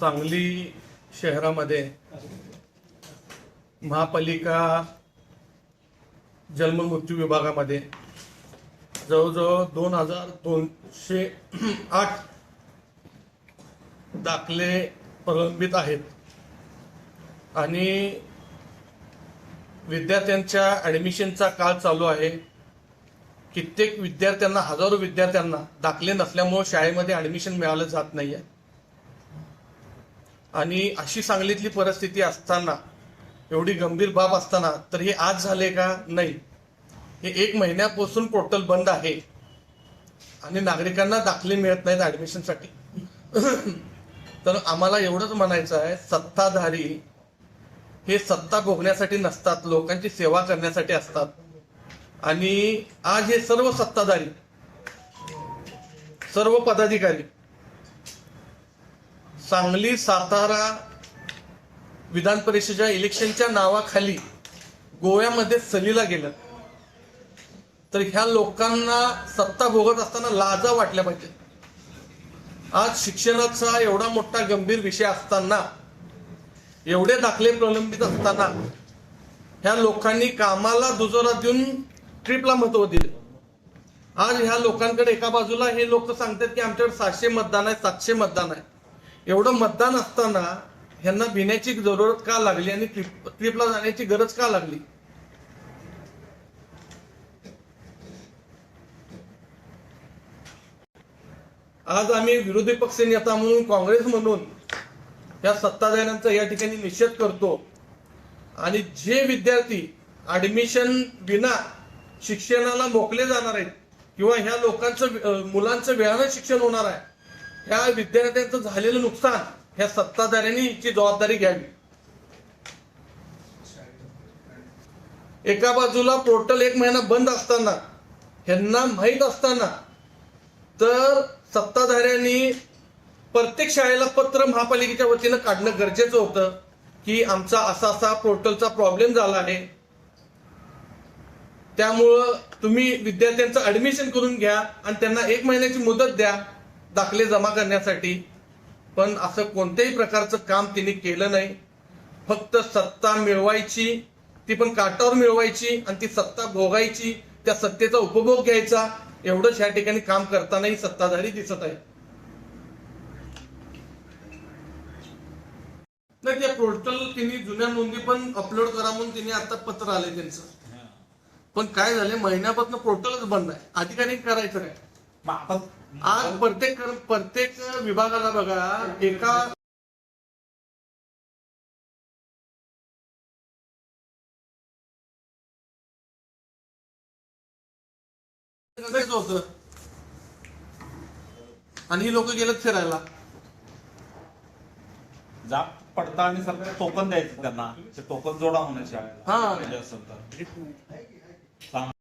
सांगली शहरामध्ये महापालिका जन्म मृत्यू विभागामध्ये जवळजवळ 2208 दाखले प्रलंबित आहेत आणि विद्यार्थ्यांच्या ऍडमिशनचा काळ चालू आहे। कित्येक विद्यार्थ्यांना, हजारो विद्यार्थ्यांना दाखले नसल्यामुळे शाळेमध्ये ऍडमिशन मिळालं जात नाहीये आणि अशी सांगलीतली परिस्थिती असताना, एवढी गंभीर बाब असताना तर हे आज झाले का? नाही, हे 1 महिन्यापासून पोर्टल बंद आहे आणि नागरिकांना दाखले मिळत नाहीत ऍडमिशनसाठी। तर आम्हाला एवढंच म्हणायचं आहे, सत्ताधारी हे सत्ता भोगण्यासाठी नसतात, लोकांची सेवा करण्यासाठी असतात। आणि आज हे सर्व सत्ताधारी, सर्व पदाधिकारी सांगली सातारा विधान परिषदेच्या इलेक्शनच्या नावाखाली गोव्यामध्ये सहलीला गेलं। तर ह्या लोकांना सत्ता भोगत असताना लाजा वाटल्या पाहिजे। आज शिक्षणाचा एवढा मोठा गंभीर विषय असताना, एवढे दाखले प्रलंबित असताना ह्या लोकांनी कामाला दुजोरा देऊन ट्रिपला महत्व दिले। आज ह्या लोकांकडे एका बाजूला हे लोक सांगतात की आमच्याकडे 700 मतदान आहे, 700 मतदान आहे। एवढं मतदान असताना ह्यांना भिण्याची जरूरत का लागली आणि ट्रिपला जाण्याची गरज का लागली? आज आम्ही विरोधी पक्ष नेता म्हणून, काँग्रेस म्हणून या सत्ताधाऱ्यांचा या ठिकाणी निषेध करतो आणि जे विद्यार्थी ऍडमिशन विना शिक्षणाला मोकले जाणार आहेत किंवा ह्या लोकांचं, मुलांचं वेळानं शिक्षण होणार आहे, ह्या विद्यार्थ्यांचं झालेलं नुकसान ह्या सत्ताधाऱ्यांनी याची जबाबदारी घ्यावी। एका बाजूला पोर्टल 1 महिना बंद असताना, ह्यांना माहीत असताना, तर सत्ताधाऱ्यांनी प्रत्येक शाळेला पत्र महापालिकेच्या वतीनं काढणं गरजेचं होतं की आमचा असा असा पोर्टलचा प्रॉब्लेम झाला आहे, त्यामुळं तुम्ही विद्यार्थ्यांचं ऍडमिशन करून घ्या आणि त्यांना 1 महिन्याची मुदत द्या दाखले जमा करण्यासाठी। पण असं कोणत्याही प्रकारचं काम तिने केलं नाही। फक्त सत्ता मिळवायची, ती पण काटावर मिळवायची आणि ती सत्ता भोगायची, त्या सत्तेचा उपभोग घ्यायचा, एवढंच ह्या ठिकाणी काम करतानाही सत्ताधारी दिसत आहे। नाही, त्या पोर्टल तिने जुन्या नोंदी पण अपलोड करा म्हणून तिने आता पत्र आले त्यांचं, पण काय झाले, महिन्यापासून पोर्टलच बंद आहे। अधिकारी करायचं काय? आज प्रत्येक विभागाला बघा, एका होतं आणि ही लोक गेलेत फिरायला। जाप पडताळणी सगळं टोकन द्यायचं त्यांना, ते टोकन जोडा होण्याची आहे। हा, असेल तर